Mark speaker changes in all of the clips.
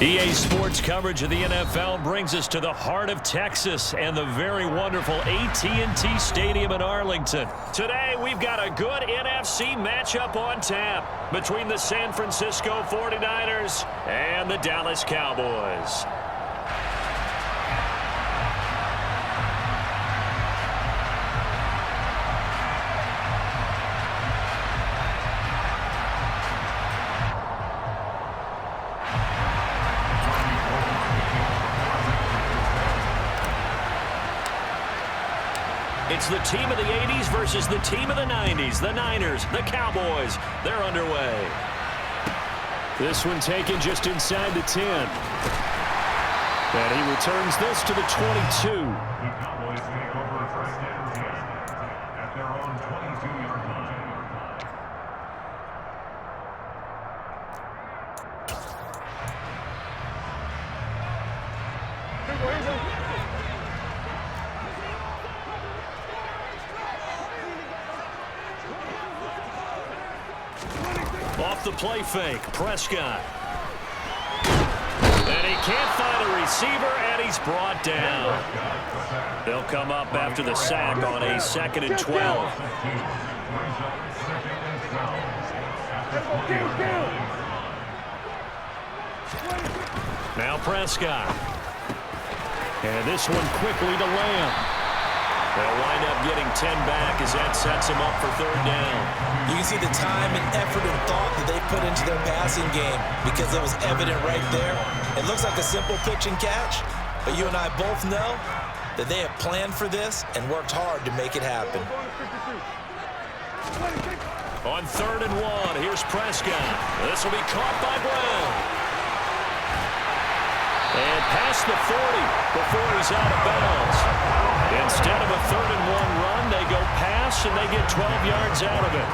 Speaker 1: EA Sports coverage of the NFL brings us to the heart of Texas and the very wonderful AT&T Stadium in Arlington. Today, we've got a good NFC matchup on tap between the San Francisco 49ers and the Dallas Cowboys. It's the team of the 80s versus the team of the 90s. The Niners, the Cowboys, they're underway. This one taken just inside the 10. And he returns this to the 22.
Speaker 2: The Cowboys take over first down at their own 22-yard line.
Speaker 1: Off the play fake, Prescott. And he can't find a receiver, and he's brought down. They'll come up after the sack on a 2nd and 12. Now Prescott. And this one quickly to Lamb. They'll wind up getting 10 back as that sets him up for 3rd down.
Speaker 3: You can see the time and effort and thought that they put into their passing game because it was evident right there. It looks like a simple pitch and catch, but you and I both know that they have planned for this and worked hard to make it happen.
Speaker 1: On 3rd and 1, here's Prescott. This will be caught by Brown. And past the 40 before he's out of bounds. Instead of a 3rd and 1 run, they go pass, and they get 12 yards out of it.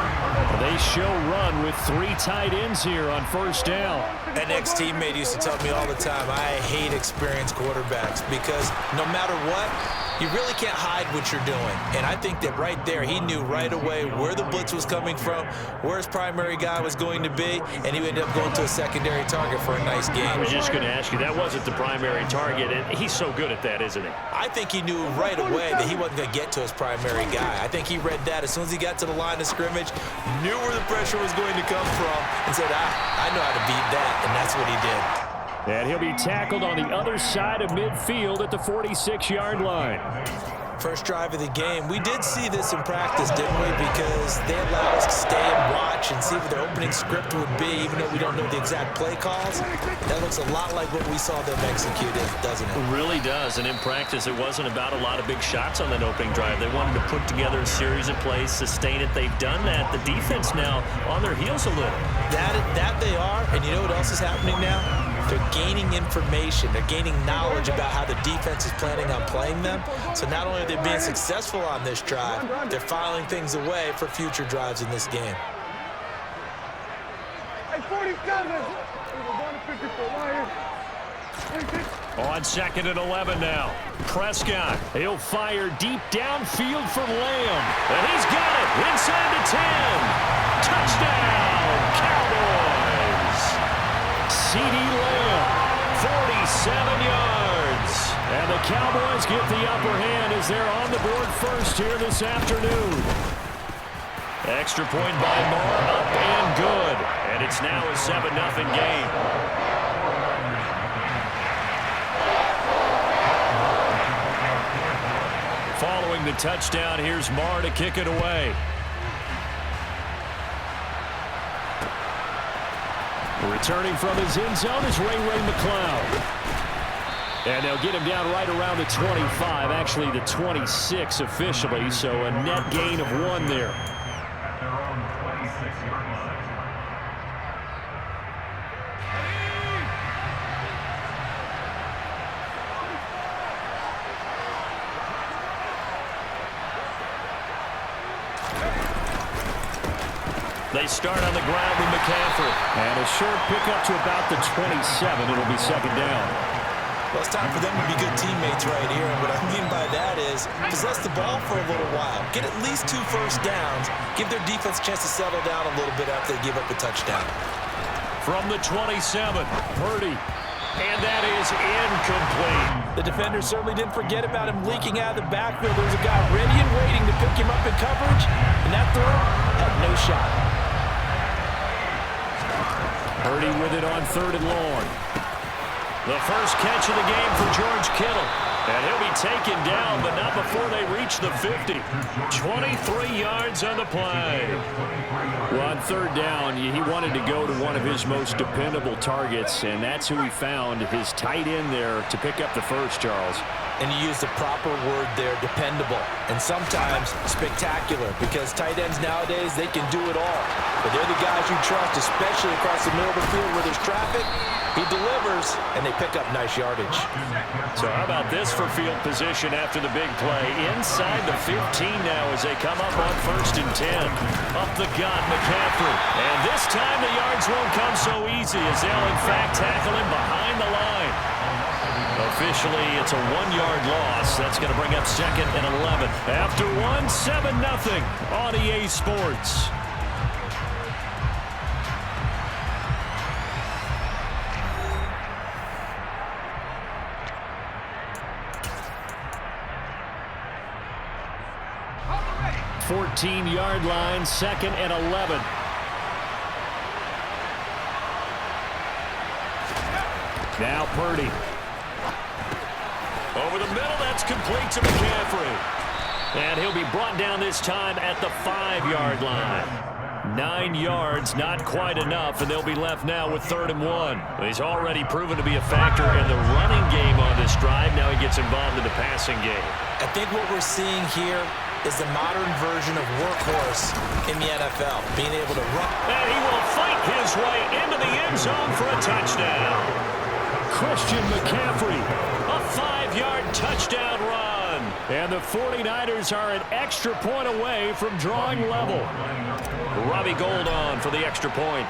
Speaker 1: They show run with 3 tight ends here on 1st down.
Speaker 3: An ex-teammate used to tell me all the time, I hate experienced quarterbacks because no matter what, you really can't hide what you're doing. And I think that right there, he knew right away where the blitz was coming from, where his primary guy was going to be, and he ended up going to a secondary target for a nice game.
Speaker 1: I was just going to ask you, that wasn't the primary target, and he's so good at that, isn't he?
Speaker 3: I think he knew right away that he wasn't going to get to his primary guy. I think he read that as soon as he got to the line of scrimmage, knew where the pressure was going to come from, and said, I know how to beat that, and that's what he did.
Speaker 1: And he'll be tackled on the other side of midfield at the 46-yard line.
Speaker 3: First drive of the game. We did see this in practice, didn't we? Because they allowed us to stay and watch and see what their opening script would be, even though we don't know the exact play calls. That looks a lot like what we saw them execute, doesn't it?
Speaker 1: It really does. And in practice, it wasn't about a lot of big shots on that opening drive. They wanted to put together a series of plays, sustain it. They've done that. The defense now on their heels a little.
Speaker 3: That they are. And you know what else is happening now? They're gaining information. They're gaining knowledge about how the defense is planning on playing them. So not only are they being successful on this drive, they're filing things away for future drives in this game.
Speaker 1: On 2nd and 11 now. Prescott, he'll fire deep downfield for Lamb. And he's got it inside the 10. Touchdown, Cowboys. CeeDee Lamb, 47 yards. And the Cowboys get the upper hand as they're on the board first here this afternoon. Extra point by Moore, up and good. And it's now a 7-0 game. Following the touchdown, here's Moore to kick it away. Returning from his end zone is Ray McCloud. And they'll get him down right around the 25, actually the 26 officially, so a net gain of 1 there.
Speaker 2: At their own 26-yard line.
Speaker 1: They start on the ground with McCaffrey. And a short pickup to about the 27. It'll be 2nd down.
Speaker 3: Well, it's time for them to be good teammates right here. And what I mean by that is possess the ball for a little while. Get at least 2 first downs. Give their defense a chance to settle down a little bit after they give up a touchdown.
Speaker 1: From the 27, Purdy. And that is incomplete.
Speaker 3: The defender certainly didn't forget about him leaking out of the backfield. There was a guy ready and waiting to pick him up in coverage, and that throw had no shot.
Speaker 1: Purdy with it on 3rd and long. The first catch of the game for George Kittle. And he'll be taken down, but not before they reach the 50. 23 yards on the play. Well, on 3rd down, he wanted to go to one of his most dependable targets, and that's who he found, his tight end there, to pick up the first, Charles.
Speaker 3: And you use the proper word there, dependable, and sometimes spectacular, because tight ends nowadays, they can do it all. But they're the guys you trust, especially across the middle of the field where there's traffic. He delivers, and they pick up nice yardage.
Speaker 1: So how about this for field position after the big play? Inside the 15 now as they come up on 1st and 10. Up the gut, McCaffrey. And this time the yards won't come so easy as they'll, in fact, tackle him behind the line. Officially, it's a 1-yard loss. That's going to bring up 2nd and 11. After 7-0 on EA Sports. Fourteen-yard line, 2nd and 11. Now Purdy. Over the middle, that's complete to McCaffrey. And he'll be brought down this time at the 5-yard line. 9 yards, not quite enough, and they'll be left now with 3rd and 1. He's already proven to be a factor in the running game on this drive. Now he gets involved in the passing game.
Speaker 3: I think what we're seeing here is the modern version of workhorse in the NFL, being able to run.
Speaker 1: And he will fight his way into the end zone for a touchdown. Christian McCaffrey, a 5-yard touchdown run. And the 49ers are an extra point away from drawing level. Robbie Gould on for the extra point.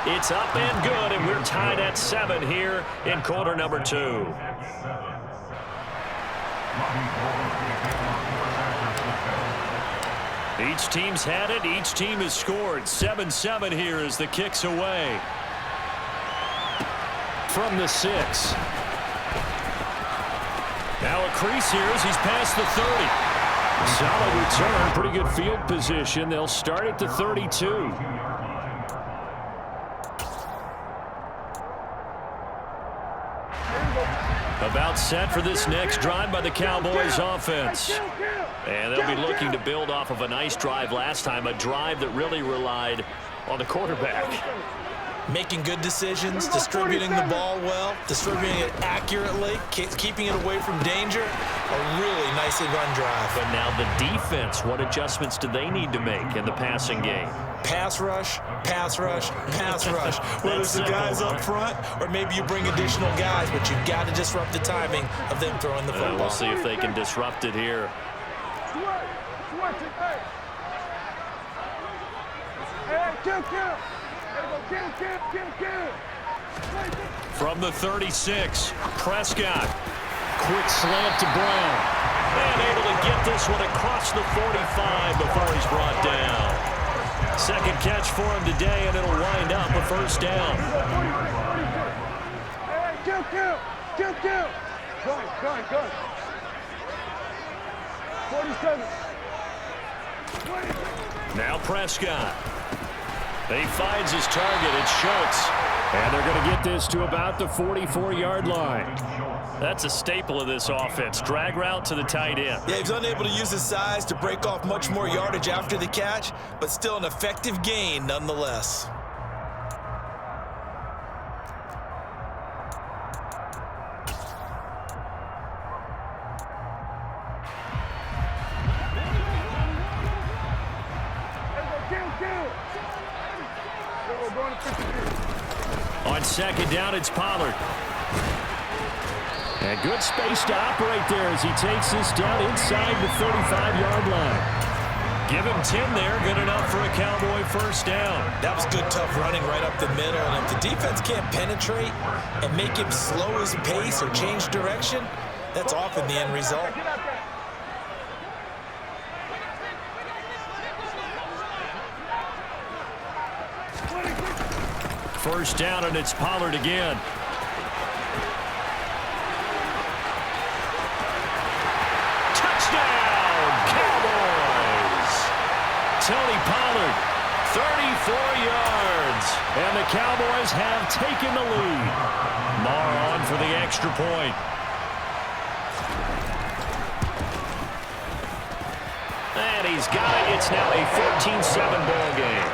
Speaker 1: It's up and good, and we're tied at 7 here in quarter number 2. Each team's had it. Each team has scored. 7-7 here as the kick's away. From the 6. Now a crease here as he's past the 30. Solid return. Pretty good field position. They'll start at the 32. About set for this next drive by the Cowboys offense. And they'll be looking to build off of a nice drive last time, a drive that really relied on the quarterback.
Speaker 3: Making good decisions, distributing the ball well, distributing it accurately, keeping it away from danger. A really nicely run drive.
Speaker 1: But now the defense, what adjustments do they need to make in the passing game?
Speaker 3: Pass rush, pass rush, pass rush. Whether it's the guys up front or maybe you bring additional guys, but you've got to disrupt the timing of them throwing the football.
Speaker 1: We'll see if they can disrupt it here. From the 36, Prescott. Quick slant to Brown. And able to get this one across the 45 before he's brought down. Second catch for him today, and it'll wind up a first down.
Speaker 4: Gun. 47.
Speaker 1: Now Prescott. He finds his target. It's Schultz. And they're going to get this to about the 44-yard line. That's a staple of this offense. Drag route to the tight end.
Speaker 3: Yeah, he's unable to use his size to break off much more yardage after the catch, but still an effective gain nonetheless.
Speaker 1: On second down, it's Pollard. And good space to operate there as he takes this down inside the 35-yard line. Give him 10 there, good enough for a Cowboy first down.
Speaker 3: That was good, tough running right up the middle. And if the defense can't penetrate and make him slow his pace or change direction, that's often the end result.
Speaker 1: First down, and it's Pollard again. Touchdown, Cowboys! Tony Pollard, 34 yards, and the Cowboys have taken the lead. Marr on for the extra point. And he's got it. It's now a 14-7 ball game.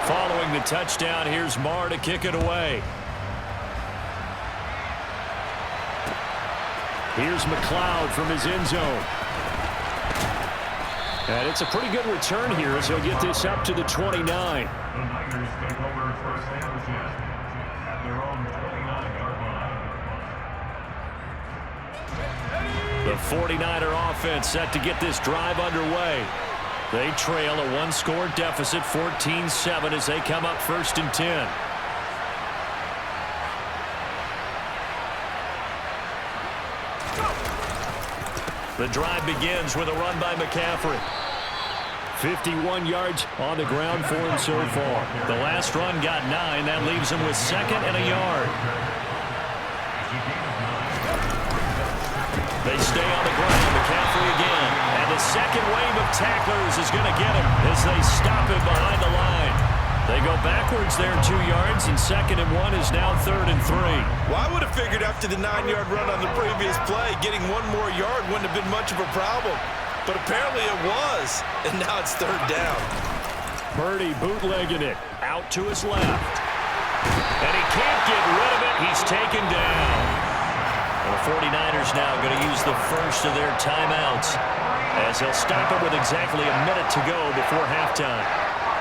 Speaker 1: Following the touchdown, here's Marr to kick it away. Here's McLeod from his end zone. And it's a pretty good return here as he'll get this up to the 29.
Speaker 2: The Niners take over first and 10 at their own 29-yard line.
Speaker 1: The 49er offense set to get this drive underway. They trail a one-score deficit, 14-7, as they come up first and 10. The drive begins with a run by McCaffrey. 51 yards on the ground for him so far. The last run got 9. That leaves him with second and a yard. They stay on the ground. McCaffrey again. And the second wave of tacklers is going to get him as they stop him behind the line. They go backwards there 2 yards, and second and 1 is now third and 3.
Speaker 3: Well, I would have figured after the 9-yard run on the previous play, getting one more yard wouldn't have been much of a problem. But apparently it was, and now it's third down.
Speaker 1: Purdy bootlegging it out to his left. And he can't get rid of it. He's taken down. The 49ers now going to use the first of their timeouts as they'll stop it with exactly a minute to go before halftime.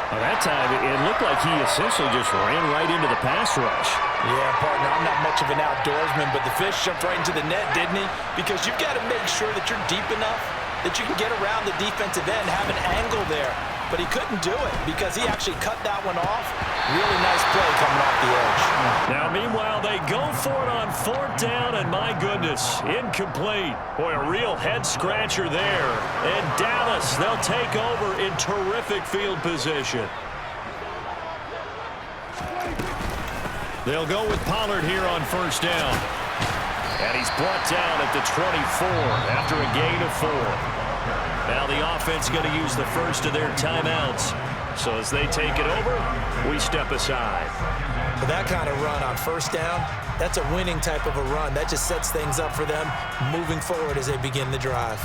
Speaker 5: Well, that time, it looked like he essentially just ran right into the pass rush.
Speaker 3: Yeah, partner, I'm not much of an outdoorsman, but the fish jumped right into the net, didn't he? Because you've got to make sure that you're deep enough that you can get around the defensive end, have an angle there. But he couldn't do it because he actually cut that one off. Really nice play coming off the edge.
Speaker 1: Now, meanwhile, they go for it on fourth down, and my goodness, incomplete. Boy, a real head-scratcher there. And Dallas, they'll take over in terrific field position. They'll go with Pollard here on first down. And he's brought down at the 24 after a gain of 4. Now the offense going to use the first of their timeouts. So as they take it over, we step aside.
Speaker 3: But that kind of run on first down, that's a winning type of a run. That just sets things up for them moving forward as they begin the drive.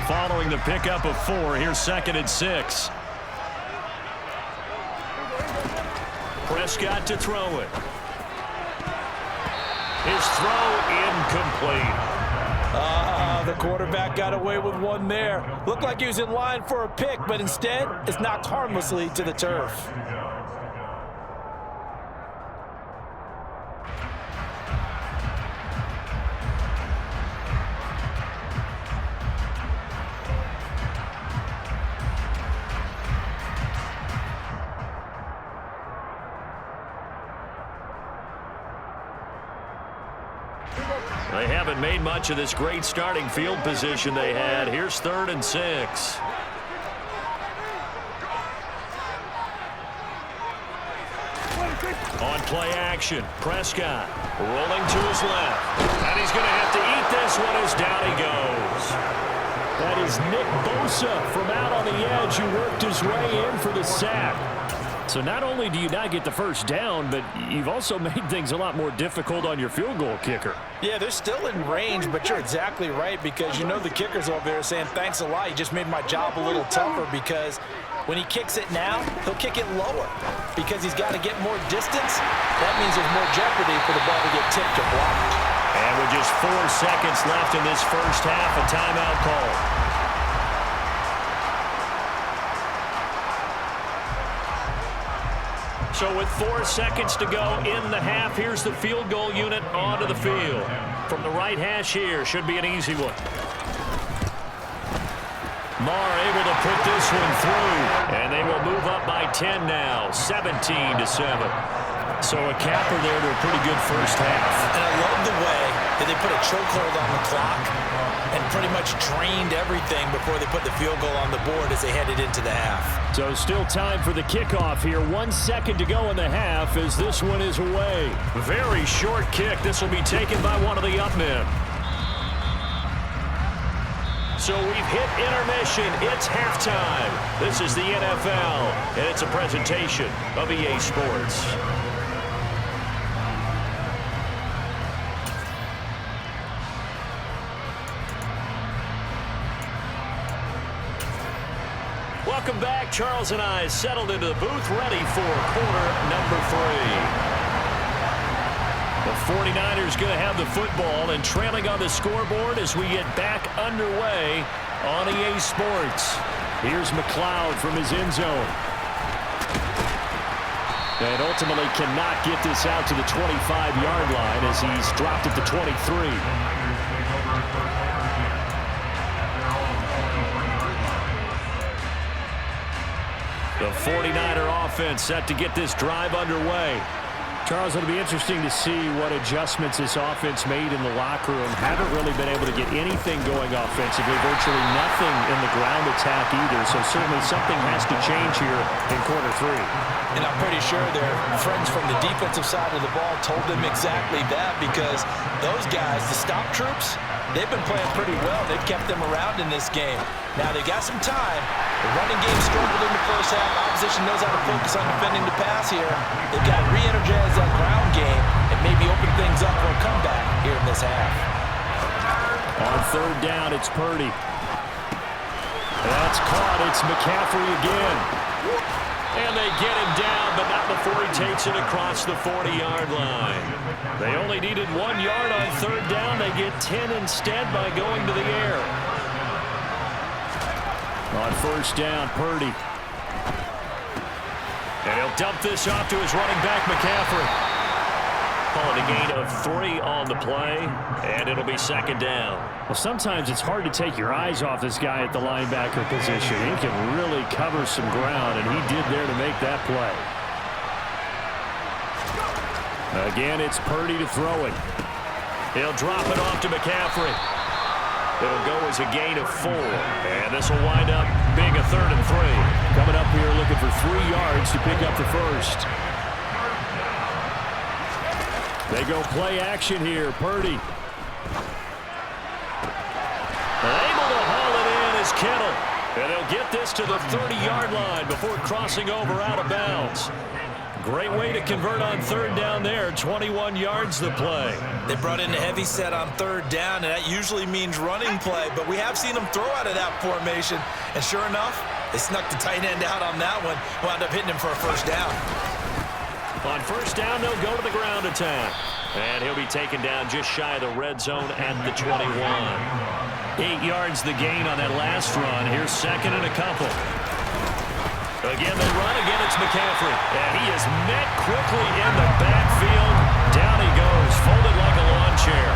Speaker 1: Following the pickup of 4, here's second and 6. Prescott to throw it. His throw incomplete.
Speaker 3: The quarterback got away with one there. Looked like he was in line for a pick, but instead, it's knocked harmlessly to the turf.
Speaker 1: They haven't made much of this great starting field position they had. Here's third and 6. On play action, Prescott rolling to his left. And he's going to have to eat this one as down he goes. That is Nick Bosa from out on the edge who worked his way in for the sack. So not only do you not get the first down, but you've also made things a lot more difficult on your field goal kicker.
Speaker 3: Yeah, they're still in range, but you're exactly right because you know the kicker's over there saying, thanks a lot, you just made my job a little tougher because when he kicks it now, he'll kick it lower because he's got to get more distance. That means there's more jeopardy for the ball to get tipped or blocked.
Speaker 1: And with just 4 seconds left in this first half, a timeout call. So with 4 seconds to go in the half, here's the field goal unit onto the field. From the right hash here, should be an easy one. Marr able to put this one through, and they will move up by 10 now, 17-7. So a capper there to a pretty good first half.
Speaker 3: And I love the way that they put a chokehold on the clock. and pretty much drained everything before they put the field goal on the board as they headed into the half.
Speaker 1: So still time for the kickoff here. 1 second to go in the half as this one is away. Very short kick. This will be taken by one of the up men. So we've hit intermission. It's halftime. This is the NFL, and it's a presentation of EA Sports. Welcome back. Charles and I settled into the booth, ready for quarter number 3. The 49ers going to have the football and trailing on the scoreboard as we get back underway on EA Sports. Here's McLeod from his end zone. And ultimately cannot get this out to the 25-yard line as he's dropped at the 23. The 49er offense set to get this drive underway. Charles, it'll be interesting to see what adjustments this offense made in the locker room. Haven't really been able to get anything going offensively, virtually nothing in the ground attack either. So certainly something has to change here in quarter 3.
Speaker 3: And I'm pretty sure their friends from the defensive side of the ball told them exactly that, because those guys, the stop troops, they've been playing pretty well. They've kept them around in this game. Now they got some time. The running game struggled in the first half. Opposition knows how to focus on defending the pass here. They've got to re-energize that ground game and maybe open things up for a comeback here in this half.
Speaker 1: On third down, it's Purdy. That's caught. It's McCaffrey again. And they get him down, but not before he takes it across the 40-yard line. They only needed 1 yard on third down. They get 10 instead by going to the air. On first down, Purdy. And he'll dump this off to his running back, McCaffrey. Calling a gain of 3 on the play, and it'll be second down. Well, sometimes it's hard to take your eyes off this guy at the linebacker position. He can really cover some ground, and he did there to make that play. Again, it's Purdy to throw it. He'll drop it off to McCaffrey. It'll go as a gain of 4, and this will wind up being a 3rd and 3. Coming up here looking for 3 yards to pick up the first. They go play action here. Purdy. Able to haul it in is Kittle. And he'll get this to the 30-yard line before crossing over out of bounds. Great way to convert on third down there. 21 yards the play.
Speaker 3: They brought in a heavy set on third down, and that usually means running play, but we have seen them throw out of that formation. And sure enough, they snuck the tight end out on that one. Wound up hitting him for a first down.
Speaker 1: On first down, they'll go to the ground attack. And he'll be taken down just shy of the red zone at the 21. 8 yards the gain on that last run. Here's second and a couple. Again, they run. Again, it's McCaffrey. And he is met quickly in the backfield. Down he goes, folded like a lawn chair.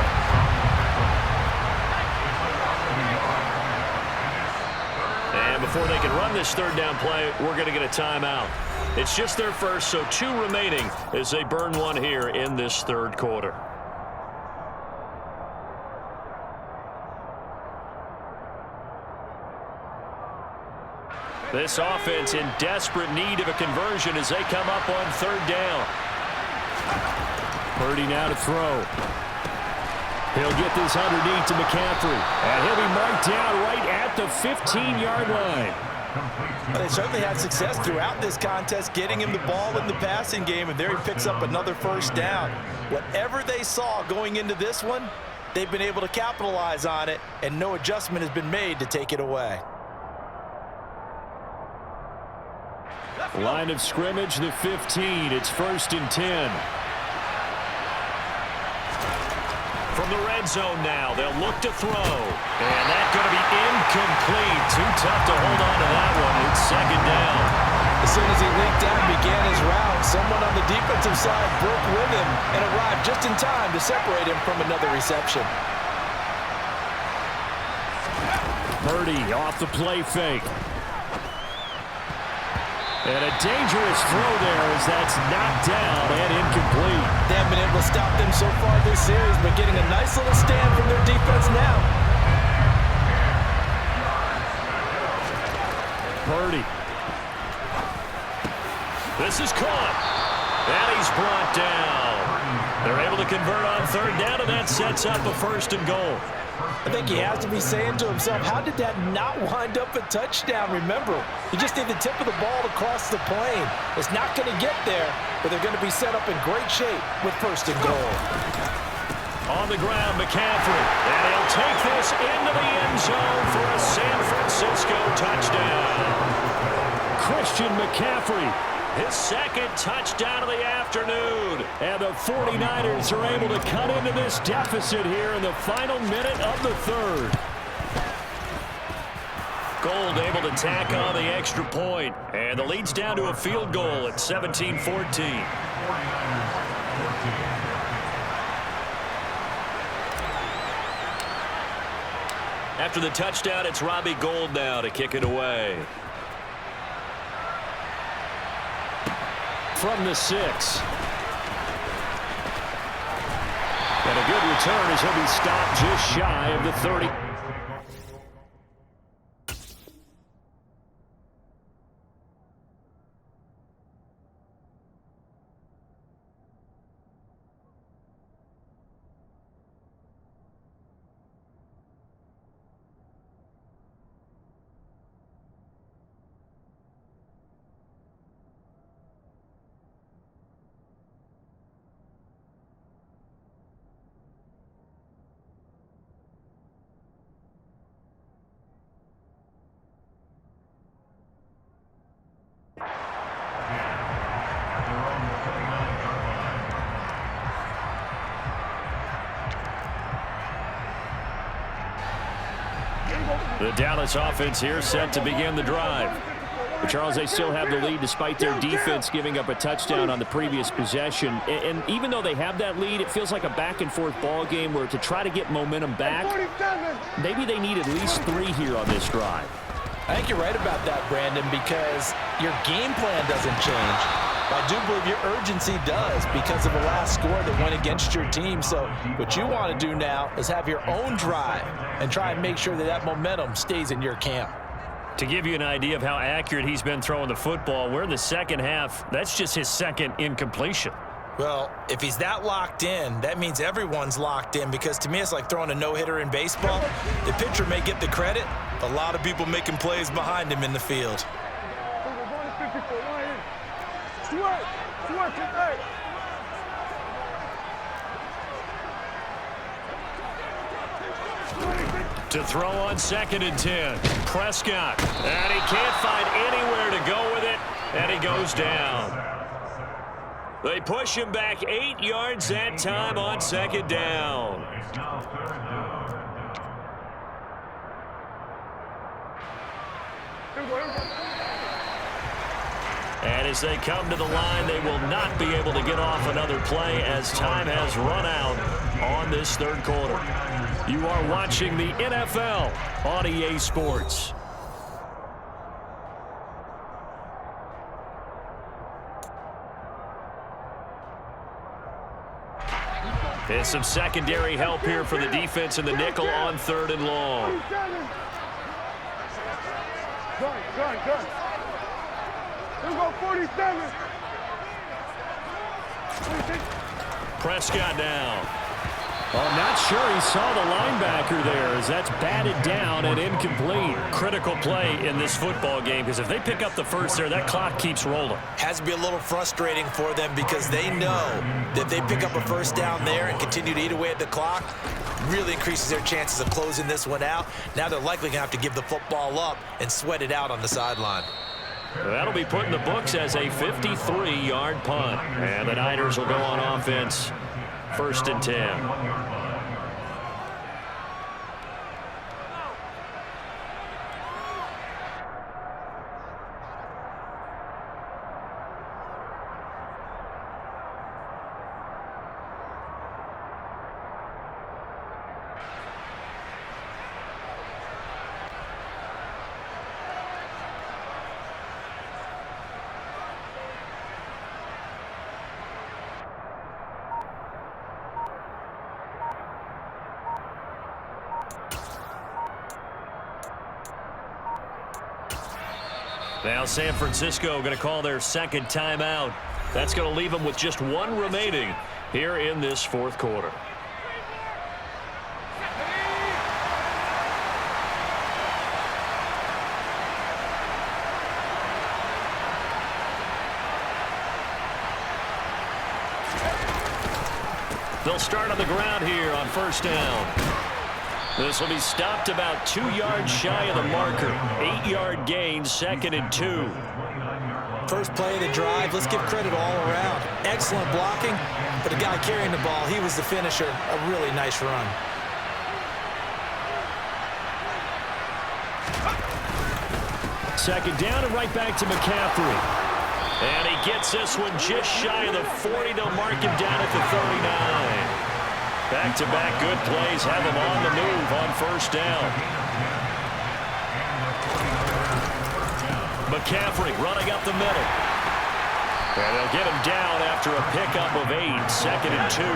Speaker 1: And before they can run this third down play, we're going to get a timeout. It's just their first, so 2 remaining as they burn one here in this third quarter. This offense in desperate need of a conversion as they come up on third down. Purdy now to throw. He'll get this underneath to McCaffrey. And he'll be marked down right at the 15-yard line.
Speaker 3: They certainly had success throughout this contest getting him the ball in the passing game, and there he picks up another first down. Whatever they saw going into this one, they've been able to capitalize on it, and no adjustment has been made to take it away.
Speaker 1: Line of scrimmage, the 15. It's 1st and 10. From the red zone now, they'll look to throw. And that's going to be incomplete. Too tough to hold on to that one. It's second down.
Speaker 3: As soon as he leaped out and began his route, someone on the defensive side broke with him and arrived just in time to separate him from another reception.
Speaker 1: Purdy off the play fake. And a dangerous throw there as that's knocked down and incomplete.
Speaker 3: They haven't been able to stop them so far this series, but getting a nice little stand from their defense now.
Speaker 1: Purdy. This is caught. And he's brought down. They're able to convert on third down, and that sets up a 1st and goal.
Speaker 3: I think he has to be saying to himself, how did that not wind up a touchdown? Remember, you just need the tip of the ball to cross the plane. It's not going to get there, but they're going to be set up in great shape with 1st and goal.
Speaker 1: On the ground, McCaffrey. And he'll take this into the end zone for a San Francisco touchdown. Christian McCaffrey, his 2nd touchdown of the afternoon. And the 49ers are able to cut into this deficit here in the final minute of the 3rd. Gold able to tack on the extra point. And the lead's down to a field goal at 17-14.
Speaker 2: 49ers 14.
Speaker 1: After the touchdown, it's Robbie Gould now to kick it away. From the 6. And a good return as he'll be stopped just shy of the 30. The Dallas offense here set to begin the drive. But Charles, they still have the lead despite their defense giving up a touchdown on the previous possession. And even though they have that lead, it feels like a back-and-forth ball game where to try to get momentum back, maybe they need at least 3 here on this drive.
Speaker 3: I think you're right about that, Brandon, because your game plan doesn't change. I do believe your urgency does because of the last score that went against your team. So what you want to do now is have your own drive and try and make sure that that momentum stays in your camp.
Speaker 1: To give you an idea of how accurate he's been throwing the football, we're in the second half. That's just his 2nd incompletion.
Speaker 3: Well, if he's that locked in, that means everyone's locked in, because to me it's like throwing a no-hitter in baseball. The pitcher may get the credit, a lot of people making plays behind him in the field.
Speaker 1: To throw on 2nd and 10. Prescott. And he can't find anywhere to go with it. And he goes down. They push him back 8 yards that time on 2nd down.
Speaker 2: It's now 3rd down.
Speaker 1: And as they come to the line, they will not be able to get off another play as time has run out on this 3rd quarter. You are watching the NFL on EA Sports. And some secondary help here for the defense in the nickel on 3rd and long.
Speaker 4: Gun. Let's go 47.
Speaker 1: Prescott now. Well, I'm not sure he saw the linebacker there as that's batted down and incomplete. Critical play in this football game, because if they pick up the 1st there, that clock keeps rolling.
Speaker 3: Has to be a little frustrating for them because they know that if they pick up a 1st down there and continue to eat away at the clock, really increases their chances of closing this one out. Now they're likely going to have to give the football up and sweat it out on the sideline.
Speaker 1: That'll be put in the books as a 53-yard punt. And the Niners will go on offense. 1st and 10. Now San Francisco going to call their second timeout. That's going to leave them with just one remaining here in this fourth quarter. They'll start on the ground here on first down. This will be stopped about 2 yards shy of the marker. 8-yard gain, 2nd and 2.
Speaker 3: First play of the drive, let's give credit all around. Excellent blocking, but the guy carrying the ball, he was the finisher. A really nice run.
Speaker 1: Second down and right back to McCaffrey. And he gets this one just shy of the 40. They'll mark him down at the 39. Back-to-back good plays have him on the move on first down. McCaffrey running up the middle. And they'll get him down after a pickup of 8, 2nd and 2.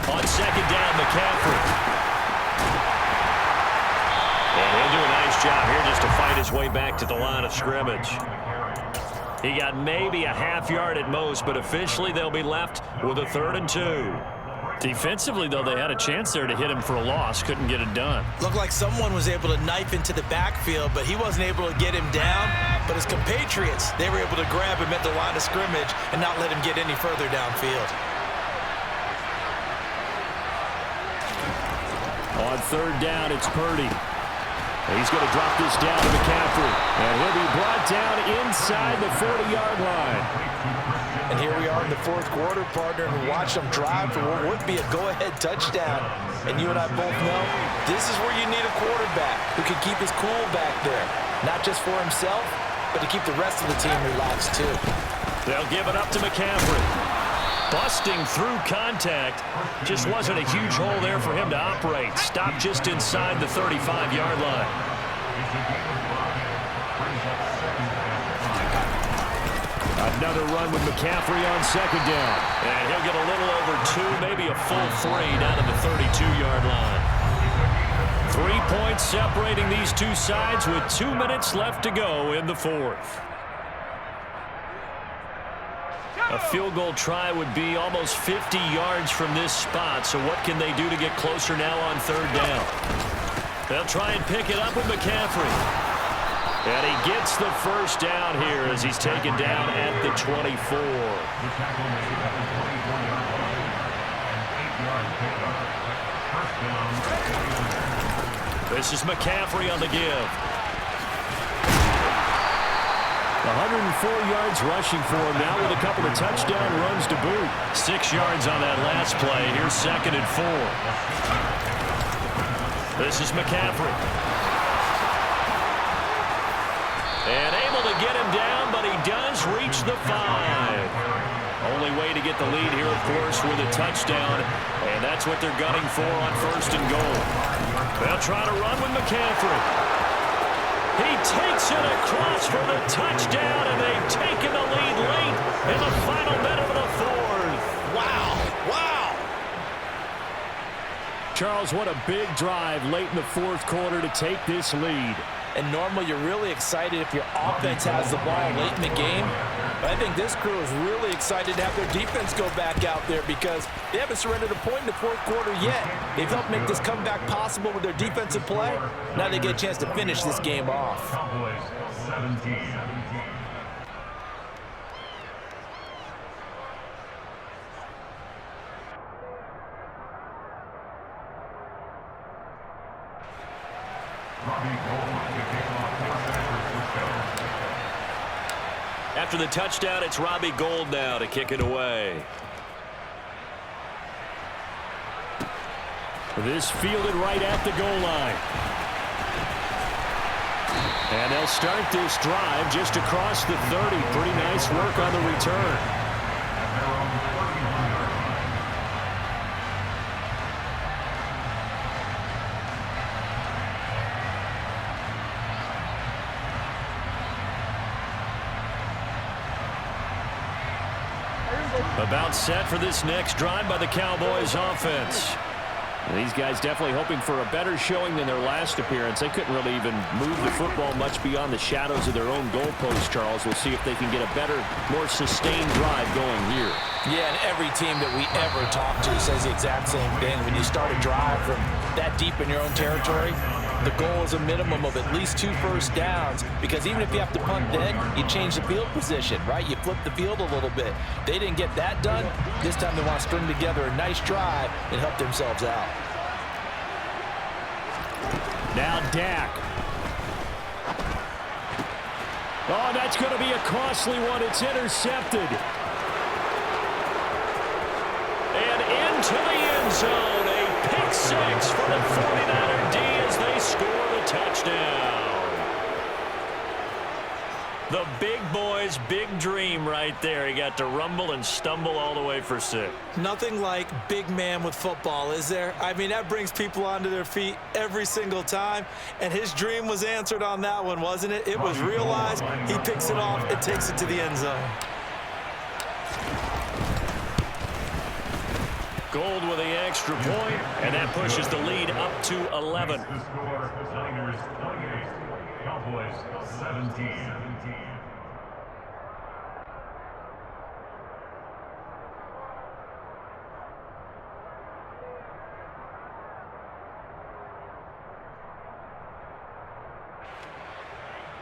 Speaker 1: On second down, McCaffrey. And he'll do a nice job here just to fight his way back to the line of scrimmage. He got maybe a half yard at most, but officially they'll be left with a 3rd and 2. Defensively, though, they had a chance there to hit him for a loss. Couldn't get it done.
Speaker 3: Looked like someone was able to knife into the backfield, but he wasn't able to get him down. But his compatriots, they were able to grab him at the line of scrimmage and not let him get any further downfield.
Speaker 1: On third down, it's Purdy. He's going to drop this down to McCaffrey. And he'll be brought down inside the 40-yard line.
Speaker 3: And here we are in the fourth quarter, partner, and watch them drive for what would be a go-ahead touchdown. And you and I both know this is where you need a quarterback who can keep his cool back there. Not just for himself, but to keep the rest of the team relaxed too.
Speaker 1: They'll give it up to McCaffrey. Busting through contact. Just wasn't a huge hole there for him to operate. Stopped just inside the 35-yard line. Another run with McCaffrey on second down. And he'll get a little over 2, maybe a full 3 down to the 32-yard line. 3 points separating these two sides with 2 minutes left to go in the fourth. A field goal try would be almost 50 yards from this spot, so what can they do to get closer now on third down? They'll try and pick it up with McCaffrey. And he gets the first down here as he's taken down at the 24. This is McCaffrey on the give. 104 yards rushing for him now with a couple of touchdown runs to boot. 6 yards on that last play. Here's 2nd and 4. This is McCaffrey. And able to get him down, but he does reach the 5. Only way to get the lead here, of course, with a touchdown. And that's what they're gunning for on first and goal. They'll try to run with McCaffrey. He takes it across for the touchdown, and they've taken the lead late in the final minute of the fourth.
Speaker 3: Wow. Wow.
Speaker 1: Charles, what a big drive late in the fourth quarter to take this lead.
Speaker 3: And normally you're really excited if your offense has the ball late in the game. But I think this crew is really excited to have their defense go back out there because they haven't surrendered a point in the fourth quarter yet. They've helped make this comeback possible with their defensive play. Now they get a chance to finish this game off.
Speaker 2: Cowboys 17.
Speaker 1: After the touchdown, it's Robbie Gould now to kick it away. This fielded right at the goal line. And they'll start this drive just across the 30. Pretty nice work on the return. About set for this next drive by the Cowboys offense. These guys definitely hoping for a better showing than their last appearance. They couldn't really even move the football much beyond the shadows of their own goalpost, Charles. We'll see if they can get a better, more sustained drive going here.
Speaker 3: Yeah, and every team that we ever talk to says the exact same thing. When you start a drive from that deep in your own territory, the goal is a minimum of at least 2 first downs, because even if you have to punt then, you change the field position, right? You flip the field a little bit. They didn't get that done. This time they want to string together a nice drive and help themselves out.
Speaker 1: Now Dak. Oh, that's going to be a costly one. It's intercepted. And into the end zone. A pick six for the 49er D as they score the touchdown. The big boy's big dream right there. He got to rumble and stumble all the way for 6.
Speaker 3: Nothing like big man with football, is there? I mean, that brings people onto their feet every single time. And his dream was answered on that one, wasn't it? It was realized. He picks it off and takes it to the end zone.
Speaker 1: Gold with the extra point, and that pushes the lead up to 11.
Speaker 2: The score, Niners 28, Cowboys 17.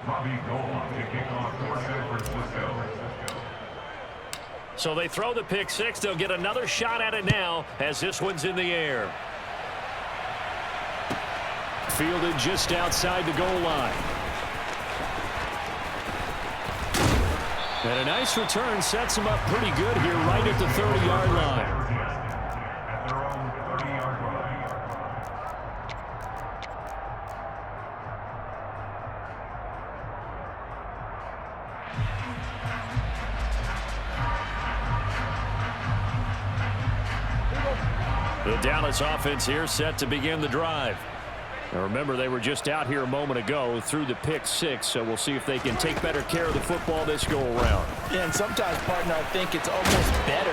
Speaker 2: Robbie Gold to kick off for San Francisco.
Speaker 1: So they throw the pick six. They'll get another shot at it now as this one's in the air. Fielded just outside the goal line. And a nice return sets them up pretty good here right at the 30-yard line.
Speaker 2: At their own 30-yard line.
Speaker 1: The Dallas offense here set to begin the drive. Now remember, they were just out here a moment ago through the pick six, so we'll see if they can take better care of the football this go-around.
Speaker 3: Yeah, and sometimes, partner, I think it's almost better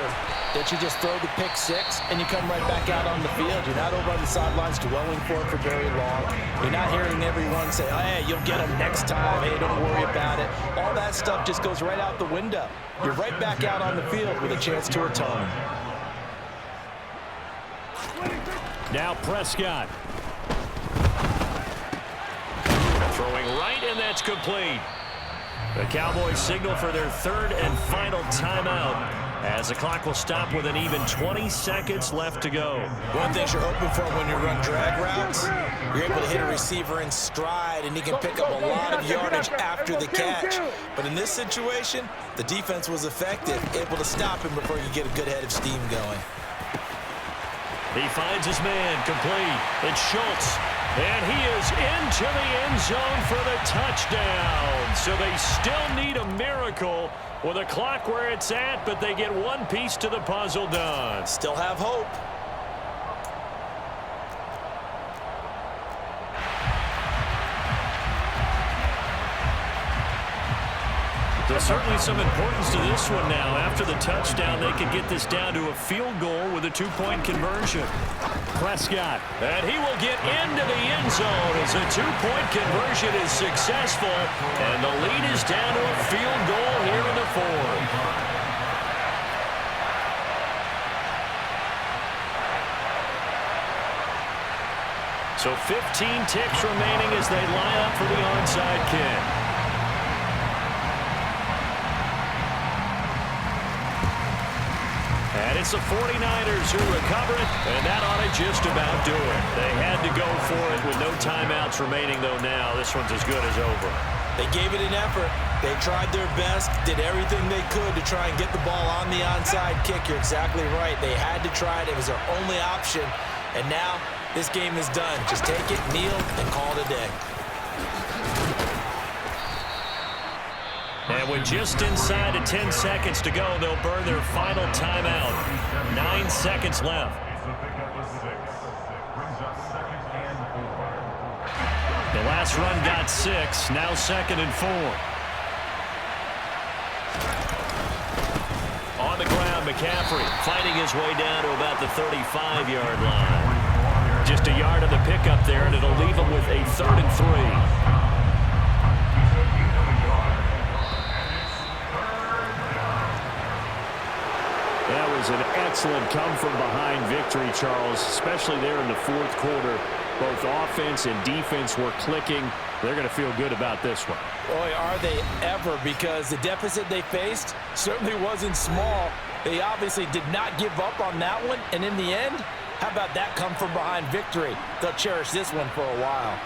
Speaker 3: that you just throw the pick six and you come right back out on the field. You're not over on the sidelines dwelling for it for very long. You're not hearing everyone say, hey, you'll get them next time. Hey, don't worry about it. All that stuff just goes right out the window. You're right back out on the field with a chance to atone.
Speaker 1: Now Prescott. Throwing right, and that's complete. The Cowboys signal for their third and final timeout as the clock will stop with an even 20 seconds left to go.
Speaker 3: One thing you're hoping for when you run drag routes, you're able to hit a receiver in stride, and he can pick up a lot of yardage after the catch. But in this situation, the defense was effective, able to stop him before you get a good head of steam going.
Speaker 1: He finds his man, complete. It's Schultz. And he is into the end zone for the touchdown. So they still need a miracle with a clock where it's at, but they get one piece to the puzzle done.
Speaker 3: Still have hope.
Speaker 1: There's certainly some importance to this one now. After the touchdown, they could get this down to a field goal with a two-point conversion. Prescott, and he will get into the end zone as a two-point conversion is successful, and the lead is down to a field goal here in the fourth. So 15 ticks remaining as they line up for the onside kick. And it's the 49ers who recover it, and that ought to just about do it. They had to go for it with no timeouts remaining, though now this one's as good as over.
Speaker 3: They gave it an effort. They tried their best, did everything they could to try and get the ball on the onside kick. You're exactly right. They had to try it. It was their only option. And now this game is done. Just take it, kneel, and call it a day.
Speaker 1: And with just inside of 10 seconds to go, they'll burn their final timeout. 9 seconds left.
Speaker 2: It's a pickup of 6. Brings up 2nd and 4.
Speaker 1: The last run got 6, now 2nd and 4. On on the ground. McCaffrey fighting his way down to about the 35-yard line. Just a yard of the pickup there, and it'll leave him with a 3rd and 3.
Speaker 5: That was an excellent come-from-behind victory, Charles, especially there in the 4th quarter. Both offense and defense were clicking. They're going to feel good about this one.
Speaker 3: Boy, are they ever, because the deficit they faced certainly wasn't small. They obviously did not give up on that one, and in the end, how about that come-from-behind victory? They'll cherish this one for a while.